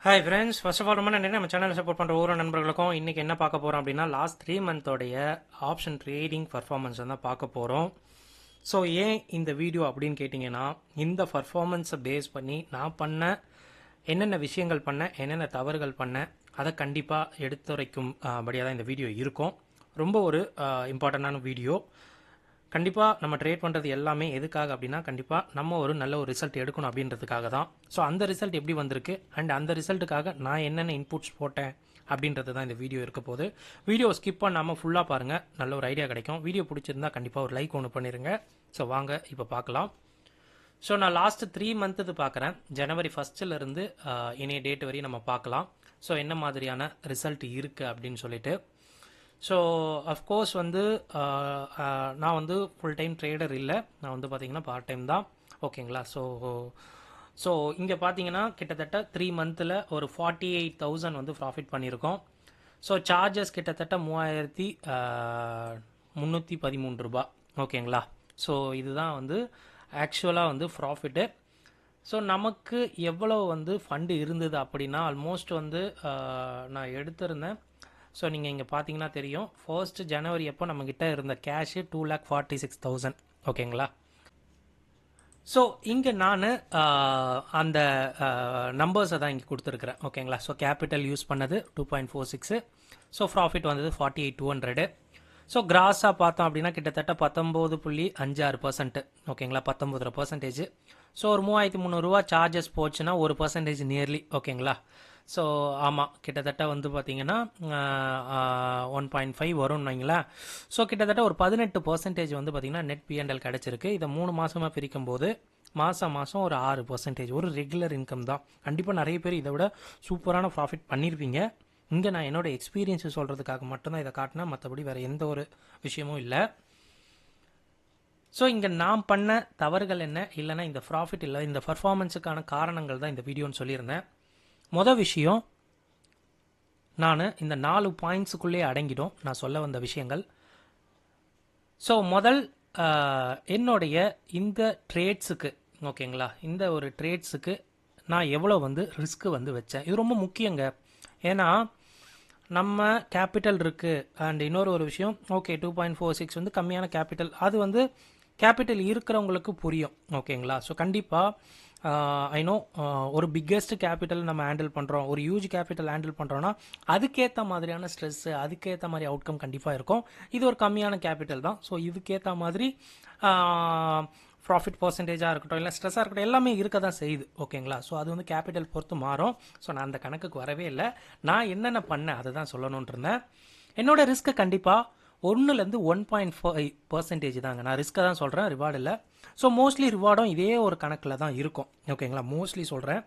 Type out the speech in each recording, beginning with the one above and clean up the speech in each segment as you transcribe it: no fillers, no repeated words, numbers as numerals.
Hi friends, first of all ரொம்ப நன்றி. நம்ம சேனலை சப்போர்ட் பண்ணுற ஒவ்வொரு நண்பர்களுக்கும் இன்றைக்கி என்ன பார்க்க போகிறோம் அப்படின்னா, லாஸ்ட் 3 மந்தோடைய ஆப்ஷன் ட்ரேடிங் பர்ஃபார்மன்ஸ் தான் பார்க்க போகிறோம். ஸோ ஏன் இந்த வீடியோ அப்படின்னு கேட்டிங்கன்னா, இந்த பர்ஃபார்மன்ஸை பேஸ் பண்ணி நான் பண்ண என்னென்ன விஷயங்கள் பண்ணேன், என்னென்ன தவறுகள் பண்ணேன், அதை கண்டிப்பாக எடுத்துரைக்கும் படியாக தான் இந்த வீடியோ இருக்கும். ரொம்ப ஒரு இம்பார்ட்டண்டான வீடியோ. கண்டிப்பாக நம்ம ட்ரேட் பண்ணுறது எல்லாமே எதுக்காக அப்படின்னா, கண்டிப்பாக நம்ம ஒரு நல்ல ஒரு ரிசல்ட் எடுக்கணும் அப்படின்றதுக்காக தான். ஸோ அந்த ரிசல்ட் எப்படி வந்திருக்கு அண்ட் அந்த ரிசல்ட்டுக்காக நான் என்னென்ன இன்புட்ஸ் போட்டேன் அப்படின்றது தான் இந்த வீடியோ இருக்க போது. வீடியோ ஸ்கிப் பண்ணாமல் ஃபுல்லாக பாருங்கள், நல்ல ஒரு ஐடியா கிடைக்கும். வீடியோ பிடிச்சிருந்தா கண்டிப்பாக ஒரு லைக் ஒன்று பண்ணிடுங்க. ஸோ வாங்க இப்போ பார்க்கலாம். ஸோ நான் லாஸ்ட் 3 மந்த்து பார்க்குறேன். ஜனவரி 1 இனிய டேட் வரையும் நம்ம பார்க்கலாம். ஸோ என்ன மாதிரியான ரிசல்ட் இருக்குது அப்படின்னு சொல்லிட்டு. ஸோ அஃப்கோர்ஸ் நான் ஃபுல் டைம் ட்ரேடர் இல்லை, நான் பார்த்தீங்கன்னா பார்ட் டைம் தான். ஓகேங்களா? ஸோ இங்கே பார்த்தீங்கன்னா கிட்டத்தட்ட 3 மந்தில் ஒரு 48,000 ப்ராஃபிட் பண்ணியிருக்கோம். ஸோ சார்ஜஸ் கிட்டத்தட்ட 3,313 ரூபா. ஓகேங்களா? ஸோ இதுதான் ஆக்சுவலாக ப்ராஃபிட்டு. ஸோ நமக்கு எவ்வளோ ஃபண்டு இருந்தது அப்படின்னா, ஆல்மோஸ்ட் நான் எடுத்திருந்தேன். ஸோ நீங்கள் இங்கே பார்த்தீங்கன்னா தெரியும், 1 ஜனவரி அப்போ நம்மக்கிட்ட இருந்த கேஷு 2,46,000. ஓகேங்களா? ஸோ இங்கே நான் அந்த நம்பர்ஸை தான் இங்கே கொடுத்துருக்குறேன். ஓகேங்களா? ஸோ கேபிட்டல் யூஸ் பண்ணது 2.46. ஸோ ப்ராஃபிட் வந்தது 48,200. ஸோ கிராஸாக பார்த்தோம் அப்படின்னா கிட்டத்தட்ட 19.56%. ஓகேங்களா? 19%. ஸோ ஒரு 3,300 சார்ஜஸ் போச்சுன்னா 1% நியர்லி. ஓகேங்களா? ஸோ ஆமாம், கிட்டத்தட்ட பார்த்தீங்கன்னா 1.5 வரும்னு வைங்களேன். ஸோ கிட்டத்தட்ட ஒரு 18% பார்த்தீங்கன்னா நெட் பிஎன்எல் கிடச்சிருக்கு. இதை 3 மாதமாக பிரிக்கும் போது மாதம் ஒரு 6%. ஒரு ரெகுலர் இன்கம் தான். கண்டிப்பாக நிறைய பேர் இதை விட சூப்பரான ப்ராஃபிட் பண்ணியிருப்பீங்க. இங்கே நான் என்னோடய எக்ஸ்பீரியன்ஸை சொல்கிறதுக்காக மட்டும்தான் இதை காட்டினா, மற்றபடி வேறு எந்த ஒரு விஷயமும் இல்லை. ஸோ இங்கே நான் பண்ண தவறுகள் என்ன, இல்லைனா இந்த ப்ராஃபிட் இல்லை, இந்த பர்ஃபார்மன்ஸுக்கான காரணங்கள் தான் இந்த வீடியோன்னு சொல்லியிருந்தேன். மொதல் விஷயம், நான் இந்த 4 பாயிண்ட்ஸுக்குள்ளே அடங்கிடும் நான் சொல்ல வந்த விஷயங்கள். ஸோ என்னுடைய இந்த ட்ரேட்ஸுக்கு, ஓகேங்களா, இந்த ஒரு ட்ரேட்ஸுக்கு நான் எவ்வளோ ரிஸ்க்கு வச்சேன். இது ரொம்ப முக்கியங்க. ஏன்னா நம்ம கேபிட்டல் இருக்குது அண்ட் இன்னொரு விஷயம், ஓகே 2.46 கம்மியான கேபிட்டல், அது கேபிட்டல் இருக்கிறவங்களுக்கு புரியும். ஓகேங்களா? ஸோ கண்டிப்பாக ஐநோ ஒரு பிக்கெஸ்ட் கேபிட்டல் நம்ம ஹேண்டில் பண்ணுறோம், ஒரு ஹியூஜ் கேபிட்டல் ஹேண்டில் பண்ணுறோன்னா அதுக்கேற்ற மாதிரியான ஸ்ட்ரெஸ்ஸு, அதுக்கேற்ற மாதிரி அவுட்கம் கண்டிப்பாக இருக்கும். இது ஒரு கம்மியான கேபிட்டல் தான். ஸோ இதுக்கேற்ற மாதிரி ப்ராஃபிட் பர்சன்டேஜாக இருக்கட்டும், இல்லை ஸ்ட்ரெஸ்ஸாக இருக்கட்டும், எல்லாமே இருக்க தான் செய்யுது. ஓகேங்களா? ஸோ அது கேபிட்டல் பொறுத்து மாறும். ஸோ நான் அந்த கணக்குக்கு வரவே இல்லை. நான் என்னென்ன பண்ணேன் அதை தான் சொல்லணுன்ட்டு இருந்தேன். என்னோட ரிஸ்க்கு கண்டிப்பாக 1லேருந்து 1.5% தாங்க. நான் ரிஸ்க்கை தான் சொல்கிறேன், ரிவார்டு இல்லை. ஸோ மோஸ்ட்லி ரிவார்டும் இதே ஒரு கணக்கில் தான் இருக்கும். ஓகேங்களா? மோஸ்ட்லி சொல்கிறேன்.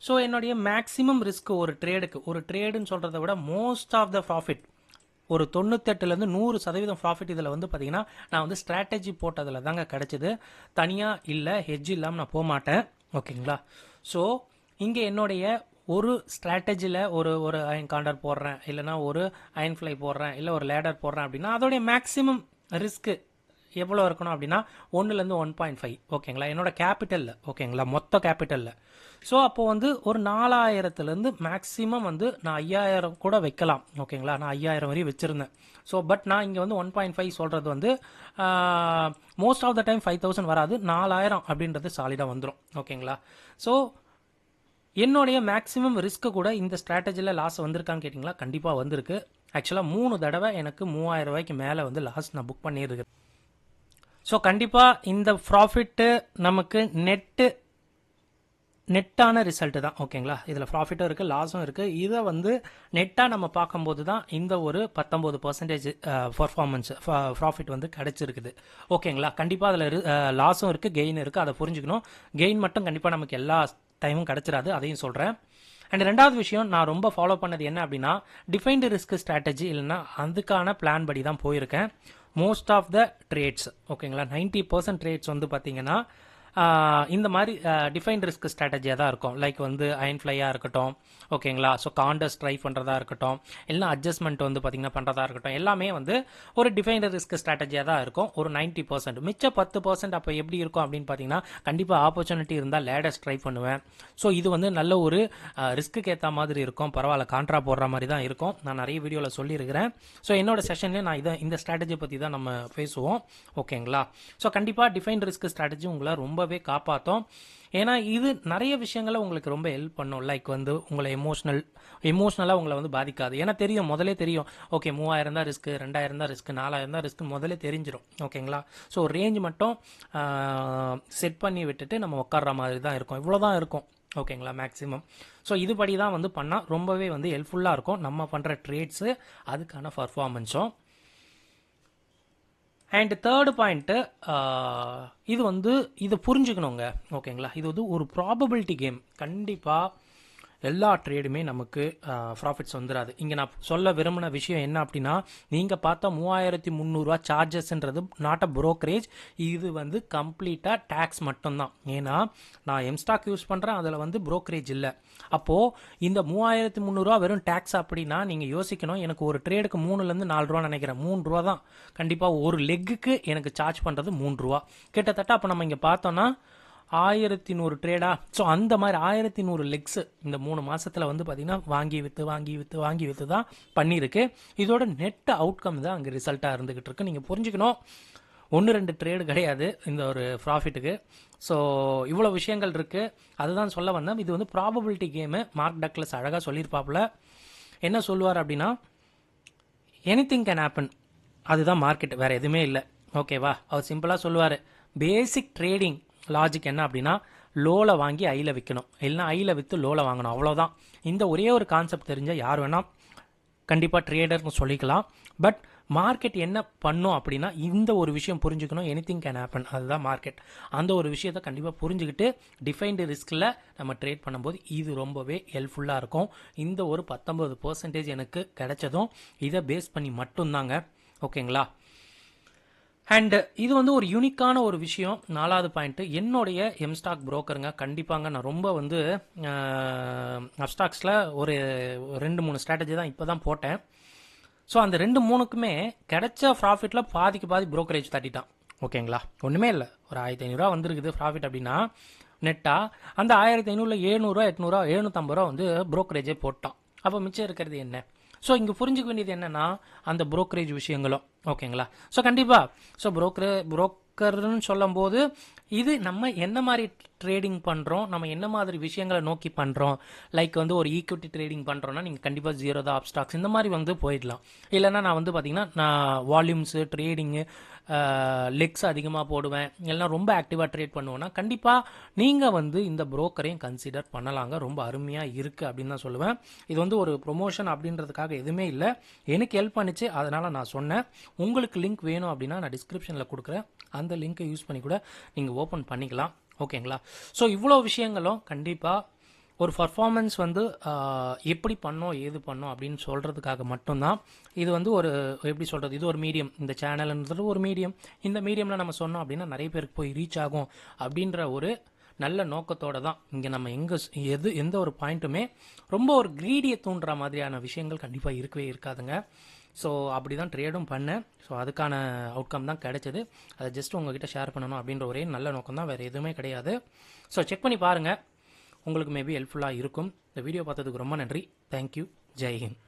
ஸோ என்னுடைய மேக்ஸிமம் ரிஸ்க் ஒரு ட்ரேடுன்னு சொல்கிறத விட மோஸ்ட் ஆஃப் த ப்ராஃபிட், ஒரு 98லேருந்து 100% ப்ராஃபிட் இதில் பார்த்தீங்கன்னா நான் ஸ்ட்ராட்டஜி போட்டதில் தாங்க கிடச்சிது. தனியாக இல்லை, ஹெட்ஜ் இல்லாமல் நான் போக மாட்டேன். ஓகேங்களா? ஸோ இங்கே என்னுடைய ஒரு ஸ்ட்ராட்டஜியில் ஒரு அயன் காண்டர் போடுறேன், இல்லைனா ஒரு அயன் ஃப்ளை போடுறேன், இல்லை ஒரு லேடர் போடுறேன் அப்படின்னா அதோடைய மேக்ஸிமம் ரிஸ்க்கு எவ்வளோ இருக்கணும் அப்படின்னா 1லேருந்து 1.5. ஓகேங்களா? என்னோட கேபிட்டலில். ஓகேங்களா? மொத்த கேபிட்டலில். ஸோ அப்போது ஒரு 4,000லேருந்து மேக்ஸிமம் நான் 5,000 கூட வைக்கலாம். ஓகேங்களா? நான் 5,000 வரையும் வச்சுருந்தேன். ஸோ பட் நான் இங்கே 1.5 சொல்கிறது மோஸ்ட் ஆஃப் த டைம் 5,000 வராது, 4,000 அப்படின்றது சாலிடாக வந்துடும். ஓகேங்களா? ஸோ என்னுடைய மேக்ஸிமம் ரிஸ்க்கு கூட இந்த ஸ்ட்ராட்டஜியில் லாஸ் வந்திருக்கான்னு கேட்டிங்களா? கண்டிப்பாக வந்திருக்கு. ஆக்சுவலாக 3 தடவை எனக்கு 3,000 ரூபாய்க்கு மேலே லாஸ் நான் புக் பண்ணியிருக்கேன். ஸோ கண்டிப்பாக இந்த ப்ராஃபிட்டு நமக்கு நெட்டான ரிசல்ட்டு தான். ஓகேங்களா? இதில் ப்ராஃபிட்டும் இருக்குது, லாஸும் இருக்குது. இதை நெட்டாக நம்ம பார்க்கும்போது தான் இந்த ஒரு 19% பர்ஃபார்மன்ஸ் ப்ராஃபிட் கிடச்சிருக்குது. ஓகேங்களா? கண்டிப்பாக அதில் லாஸும் இருக்குது, கெயின் இருக்குது. அதை புரிஞ்சுக்கணும். கெயின் மட்டும் கண்டிப்பாக நமக்கு எல்லா டைமும் கிடச்சிடாது, அதையும் சொல்கிறேன். அண்ட் ரெண்டாவது விஷயம், நான் ரொம்ப ஃபாலோ பண்ணது என்ன அப்படின்னா, டிஃபைன்டு ரிஸ்க் ஸ்ட்ராட்டஜி, இல்லைன்னா அதுக்கான பிளான் படி தான் போயிருக்கேன் மோஸ்ட் ஆஃப் த ட்ரேட்ஸ். ஓகேங்களா? 90% ட்ரேட்ஸ் பார்த்தீங்கன்னா இந்த மாதிரி டிஃபைன்ட் ரிஸ்க் ஸ்ட்ராட்டஜியாக தான் இருக்கும். லைக் வந்து அயன் ஃப்ளையாக இருக்கட்டும், ஓகேங்களா. ஸோ காண்டர்ஸ் ட்ரை பண்ணுறதா இருக்கட்டும், எல்லாம் அட்ஜஸ்ட்மெண்ட் வந்து பார்த்திங்கன்னா பண்ணுறதா இருக்கட்டும், எல்லாமே வந்து ஒரு டிஃபைன்டு ரிஸ்க் ஸ்ட்ராட்டஜியாக தான் இருக்கும். ஒரு 90%. மிச்ச 10% அப்போ எப்படி இருக்கும் அப்படின்னு பார்த்தீங்கன்னா, கண்டிப்பாக ஆப்பர்ச்சுனிட்டி இருந்தால் லேடர்ஸ் ட்ரை பண்ணுவேன். ஸோ இது வந்து நல்ல ஒரு ரிஸ்க்கு ஏற்ற மாதிரி இருக்கும். பரவாயில்ல, கான்ட்ரா போடுற மாதிரி தான் இருக்கும். நான் நிறைய வீடியோவில் சொல்லியிருக்கிறேன். ஸோ என்னோட செஷன்லேயே நான் இந்த ஸ்ட்ராட்டஜி பற்றி தான் நம்ம பேசுவோம், ஓகேங்களா. ஸோ கண்டிப்பாக டிஃபைன்ட் ரிஸ்க் ஸ்ட்ராட்டஜி உங்களை ரொம்பவே காப்பாற்றும். ஏன்னா இது நிறைய விஷயங்களை உங்களுக்கு ரொம்ப ஹெல்ப் பண்ணும். லைக் வந்து உங்களை எமோஷ்னலாக உங்களை வந்து பாதிக்காது. ஏன்னா தெரியும், முதலே தெரியும், ஓகே 3000 தான் ரிஸ்க்கு, 2000 தான் ரிஸ்க்கு, 4000 தான் ரிஸ்க்கு முதலே தெரிஞ்சிடும், ஓகேங்களா. ஸோ ரேஞ்ச் மட்டும் செட் பண்ணி விட்டுட்டு நம்ம உட்கார்ற மாதிரி தான் இருக்கும். இவ்வளோ தான் இருக்கும், ஓகேங்களா, மேக்ஸிமம். ஸோ இதுபடி தான் வந்து பண்ணால் ரொம்பவே வந்து ஹெல்ப்ஃபுல்லாக இருக்கும் நம்ம பண்ணுற ட்ரேட்ஸு, அதுக்கான பர்ஃபார்மன்ஸும். அண்ட் தேர்டு பாயிண்ட்டு, இது வந்து இதை புரிஞ்சுக்கணுங்க, ஓகேங்களா. இது வந்து ஒரு ப்ராபபிலிட்டி கேம். கண்டிப்பாக எல்லா ட்ரேடுமே நமக்கு ப்ராஃபிட்ஸ் வந்துடாது. இங்கே நான் சொல்ல விரும்பின விஷயம் என்ன அப்படின்னா, நீங்கள் பார்த்தா 3300 சார்ஜஸ்ன்றது நாட் அ புரோக்கரேஜ். இது வந்து கம்ப்ளீட்டாக டேக்ஸ் மட்டும்தான். ஏன்னா நான் எம்ஸ்டாக் யூஸ் பண்ணுறேன், அதில் வந்து புரோக்கரேஜ் இல்லை. அப்போது இந்த 3300 வெறும் டேக்ஸ் அப்படின்னா நீங்கள் யோசிக்கணும், எனக்கு ஒரு ட்ரேடுக்கு 3லேருந்து 4 ரூபா நினைக்கிறேன். 3 ரூபா தான் கண்டிப்பாக ஒரு லெக்குக்கு எனக்கு சார்ஜ் பண்ணுறது 3 ரூபா கிட்டத்தட்ட. அப்போ நம்ம இங்கே பார்த்தோன்னா 1100 ட்ரேடா. ஸோ அந்த மாதிரி 1100 லெக்ஸு இந்த 3 மாதத்தில் வந்து பார்த்திங்கன்னா வாங்கி விற்று தான் பண்ணியிருக்கு. இதோட நெட் அவுட்கம் தான் அங்கே ரிசல்ட்டாக இருந்துக்கிட்டு இருக்கு. நீங்கள் புரிஞ்சுக்கணும், 1-2 ட்ரேடு கிடையாது இந்த ஒரு ப்ராஃபிட்டுக்கு. ஸோ இவ்வளோ விஷயங்கள் இருக்குது, அதுதான் சொல்ல வந்தேன். இது வந்து ப்ராபபிலிட்டி கேமு. மார்க் டக்லஸ் அழகாக சொல்லியிருப்பாப்புல. என்ன சொல்லுவார் அப்படின்னா, எனிதிங் கேன் ஹேப்பன், அதுதான் மார்க்கெட், வேறு எதுவுமே இல்லை, ஓகேவா. அவர் சிம்பிளாக சொல்லுவார், பேசிக் ட்ரேடிங் லாஜிக் என்ன அப்படின்னா, லோவில் வாங்கி ஐயில் விற்கணும், இல்லைனா ஐயில் விற்று லோவில் வாங்கணும், அவ்வளோதான். இந்த ஒரே ஒரு கான்செப்ட் தெரிஞ்சால் யார் வேணால் கண்டிப்பாக ட்ரேடர்னு சொல்லிக்கலாம். பட் மார்க்கெட் என்ன பண்ணும் அப்படின்னா, இந்த ஒரு விஷயம் புரிஞ்சுக்கணும், எனிதிங் கேன் ஹேப்பன், அதுதான் மார்க்கெட். அந்த ஒரு விஷயத்தை கண்டிப்பாக புரிஞ்சுக்கிட்டு டிஃபைன்டு ரிஸ்கில் நம்ம ட்ரேட் பண்ணும்போது இது ரொம்பவே ஹெல்ப்ஃபுல்லாக இருக்கும். இந்த ஒரு 19% எனக்கு கிடைச்சதும் இதை பேஸ் பண்ணி மட்டும்தாங்க, ஓகேங்களா. அண்டு இது வந்து ஒரு யூனிக்கான ஒரு விஷயம். 4வது பாயிண்ட்டு, என்னுடைய எம்ஸ்டாக் புரோக்கருங்க. கண்டிப்பாங்க நான் ரொம்ப வந்து அப்ஸ்டாக்ஸில் ஒரு 2-3 ஸ்ட்ராட்டஜி தான் இப்போ தான் போட்டேன். ஸோ அந்த 2-3க்குமே கிடைச்ச ப்ராஃபிட்டில் பாதிக்கு பாதி புரோக்கரேஜ் தட்டிட்டான், ஓகேங்களா. ஒன்றுமே இல்லை, ஒரு 1500 வந்திருக்குது ப்ராஃபிட் அப்படின்னா நெட்டாக அந்த 1500 700 800 750 வந்து புரோக்கரேஜே போட்டான். அப்போ மிச்சம் இருக்கிறது என்ன? ஸோ இங்கே புரிஞ்சுக்க வேண்டியது என்னென்னா, அந்த புரோக்கரேஜ் விஷயங்களும், ஓகேங்களா. ஸோ கண்டிப்பாக ஸோ புரோக்கர்னு சொல்லும் போது இது நம்ம என்ன மாதிரி ட்ரேடிங் பண்ணுறோம், நம்ம என்ன மாதிரி விஷயங்களை நோக்கி பண்ணுறோம். லைக் வந்து ஒரு ஈக்விட்டி ட்ரேடிங் பண்ணுறோன்னா நீங்கள் கண்டிப்பாக ஜீரோ தான் அப்ஸ்டாக்ஸ் இந்த மாதிரி வந்து போயிடலாம். இல்லைன்னா நான் வந்து பார்த்திங்கன்னா நான் வால்யூம்ஸு ட்ரேடிங்கு லெக்ஸ் அதிகமாக போடுவேன், இல்லைனா ரொம்ப ஆக்டிவாக ட்ரேட் பண்ணுவேன்னா கண்டிப்பாக நீங்கள் வந்து இந்த புரோக்கரையும் கன்சிடர் பண்ணலாங்க. ரொம்ப அருமையாக இருக்குது அப்படின்னு தான் சொல்லுவேன். இது வந்து ஒரு ப்ரொமோஷன் அப்படின்றதுக்காக எதுவுமே இல்லை, எனக்கு ஹெல்ப் பண்ணிச்சு, அதனால் நான் சொன்னேன். உங்களுக்கு லிங்க் வேணும் அப்படின்னா நான் டிஸ்கிரிப்ஷனில் கொடுக்குறேன், அந்த லிங்க்கை யூஸ் பண்ணி கூட நீங்கள் ஓப்பன் பண்ணிக்கலாம், ஓகேங்களா. ஸோ இவ்வளோ விஷயங்களும் கண்டிப்பாக ஒரு பர்ஃபார்மன்ஸ் வந்து எப்படி பண்ணோம் ஏது பண்ணோம் அப்படின்னு சொல்கிறதுக்காக மட்டும்தான். இது வந்து ஒரு எப்படி சொல்கிறது, இது ஒரு மீடியம், இந்த சேனல்ன்றது ஒரு மீடியம். இந்த மீடியமில் நம்ம சொன்னோம் அப்படின்னா நிறைய பேருக்கு போய் ரீச் ஆகும் அப்படின்ற ஒரு நல்ல நோக்கத்தோடு தான் இங்கே நம்ம எந்த ஒரு பாயிண்ட்டுமே ரொம்ப ஒரு க்ரீடியை தூண்டுற மாதிரியான விஷயங்கள் கண்டிப்பாக இருக்கவே இருக்காதுங்க. ஸோ அப்படி தான் ட்ரேடும் பண்ணேன். ஸோ அதுக்கான அவுட்கம் தான் கிடைச்சது. அதை ஜஸ்ட் உங்ககிட்ட ஷேர் பண்ணணும் அப்படின்ற ஒரே நல்ல நோக்கம் தான், வேறு எதுவுமே கிடையாது. ஸோ செக் பண்ணி பாருங்கள், உங்களுக்கு மேபி ஹெல்ப்ஃபுல்லாக இருக்கும். இந்த வீடியோ பார்த்ததுக்கு ரொம்ப நன்றி. தேங்க்யூ. ஜெய் ஹிந்த்.